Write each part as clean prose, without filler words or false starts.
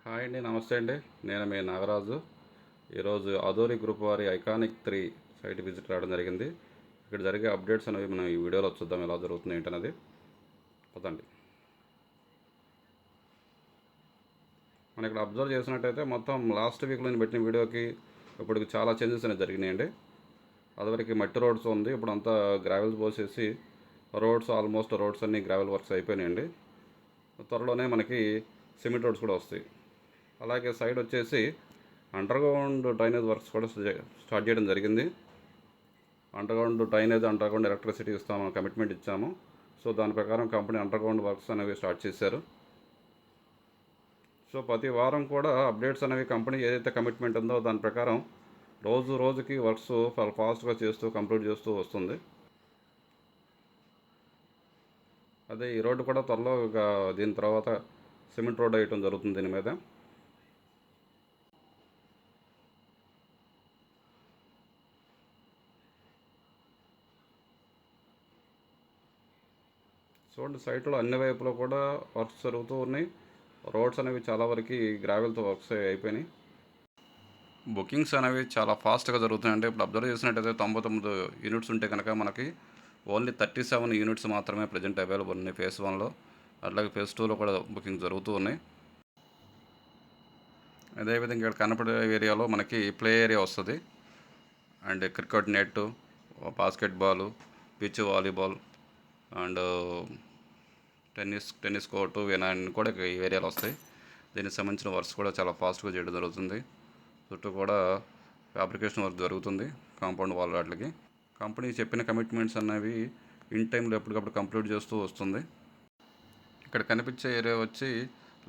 Hi అండి, నమస్తే అండి. నేను మీ నాగరాజు. ఈరోజు అదోరి గ్రూప్ వారి ఐకానిక్ 3 సైట్ విజిట్ రావడం జరిగింది. ఇక్కడ జరిగే అప్డేట్స్ అనేవి మనం ఈ వీడియోలో చూద్దాం, ఎలా జరుగుతుంది ఏంటనేది. పదండి. మనం ఇక్కడ అబ్జర్వ్ చేసినట్టయితే మొత్తం లాస్ట్ వీక్లో నేను పెట్టిన వీడియోకి ఇప్పటికి చాలా చేంజెస్ అనేవి జరిగినాయండి. అదివరకు మట్టి రోడ్స్ ఉంది, ఇప్పుడు అంతా గ్రావెల్స్ పోసేసి రోడ్స్ అన్నీ గ్రావెల్ వర్క్స్ అయిపోయినాయండి. త్వరలోనే మనకి సిమెంట్ రోడ్స్ కూడా వస్తాయి. అలాగే సైడ్ వచ్చేసి అండర్గ్రౌండ్ డ్రైనేజ్ వర్క్స్ కూడా స్టార్ట్ చేయడం జరిగింది. అండర్గ్రౌండ్ ఎలక్ట్రిసిటీ ఇస్తామని కమిట్మెంట్ ఇచ్చాము. సో దాని ప్రకారం కంపెనీ అండర్గ్రౌండ్ వర్క్స్ అనేవి స్టార్ట్ చేశారు. సో ప్రతి వారం కూడా అప్డేట్స్ అనేవి కంపెనీ ఏదైతే కమిట్మెంట్ ఉందో దాని ప్రకారం రోజుకి వర్క్స్ ఫాస్ట్గా చేస్తూ కంప్లీట్ చేస్తూ వస్తుంది. అదే ఈ రోడ్డు కూడా త్వరలో దీని తర్వాత సిమెంట్ రోడ్ వేయటం జరుగుతుంది. దీని మీద చూడండి, సైట్లో అన్ని వైపులో కూడా వర్క్స్ జరుగుతూ ఉన్నాయి. రోడ్స్ అనేవి చాలా వరకు గ్రావెల్తో వర్క్స్ అయిపోయినాయి. బుకింగ్స్ అనేవి చాలా ఫాస్ట్గా జరుగుతున్నాయండి. ఇప్పుడు అబ్జర్వ్ చేసినట్టయితే 99 యూనిట్స్ ఉంటే కనుక మనకి ఓన్లీ 37 యూనిట్స్ మాత్రమే ప్రజెంట్ అవైలబుల్ ఉన్నాయి ఫేజ్ 1లో. అట్లాగే ఫేజ్ 2లో కూడా బుకింగ్ జరుగుతూ ఉన్నాయి. అదేవిధంగా ఇక్కడ కనపడే ఏరియాలో మనకి ప్లే ఏరియా వస్తుంది. And cricket net, basketball, pitch volleyball and tennis court ఇవన్నీ కూడా ఈ ఏరియాలో వస్తాయి. దీనికి సంబంధించిన వర్క్స్ కూడా చాలా ఫాస్ట్గా చేయడం జరుగుతుంది. చుట్టూ కూడా ఫ్యాబ్రికేషన్ వర్క్ జరుగుతుంది కాంపౌండ్ వాల్ వాటికి. కంపెనీ చెప్పిన కమిట్మెంట్స్ అనేవి ఇన్ టైంలో ఎప్పటికప్పుడు కంప్లీట్ చేస్తూ వస్తుంది. ఇక్కడ కనిపించే ఏరియా వచ్చి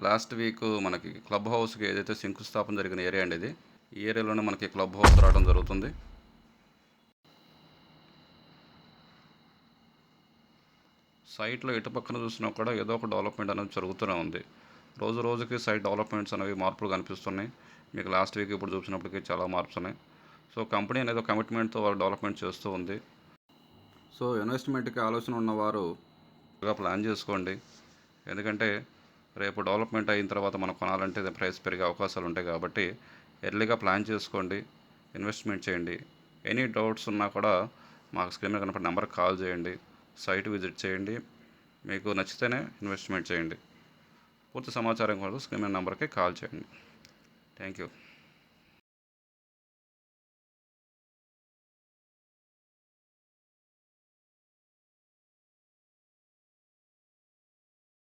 లాస్ట్ వీక్ మనకి క్లబ్ హౌస్కి ఏదైతే శంకుస్థాపన జరిగిన ఏరియా అండి ఇది. ఈ ఏరియాలోనే మనకి క్లబ్ హౌస్ రావడం జరుగుతుంది. సైట్లో ఎటు పక్కన చూసినా కూడా ఏదో ఒక డెవలప్మెంట్ అనేది జరుగుతూనే ఉంది. రోజుకి సైట్ డెవలప్మెంట్స్ అనేవి మార్పులు కనిపిస్తున్నాయి. మీకు లాస్ట్ వీక్ ఇప్పుడు చూసినప్పటికీ చాలా మార్పులు ఉన్నాయి. సో కంపెనీ అనేది కమిట్మెంట్తో వాళ్ళు డెవలప్మెంట్ చేస్తూ ఉంది. సో ఇన్వెస్ట్మెంట్కి ఆలోచన ఉన్నవారు ప్లాన్ చేసుకోండి. ఎందుకంటే రేపు డెవలప్మెంట్ అయిన తర్వాత మనం కొనాలంటే ప్రైస్ పెరిగే అవకాశాలు ఉంటాయి. కాబట్టి ఎర్లీగా ప్లాన్ చేసుకోండి, ఇన్వెస్ట్మెంట్ చేయండి. ఎనీ డౌట్స్ ఉన్నా కూడా మాకు స్క్రీన్ మీద కనపడే నెంబర్కి కాల్ చేయండి, సైట్ విజిట్ చేయండి. మీకు నచ్చితేనే ఇన్వెస్ట్మెంట్ చేయండి. పూర్తి సమాచారం కోసం స్క్రీన్ మీద నెంబర్కి కాల్ చేయండి. Thank you.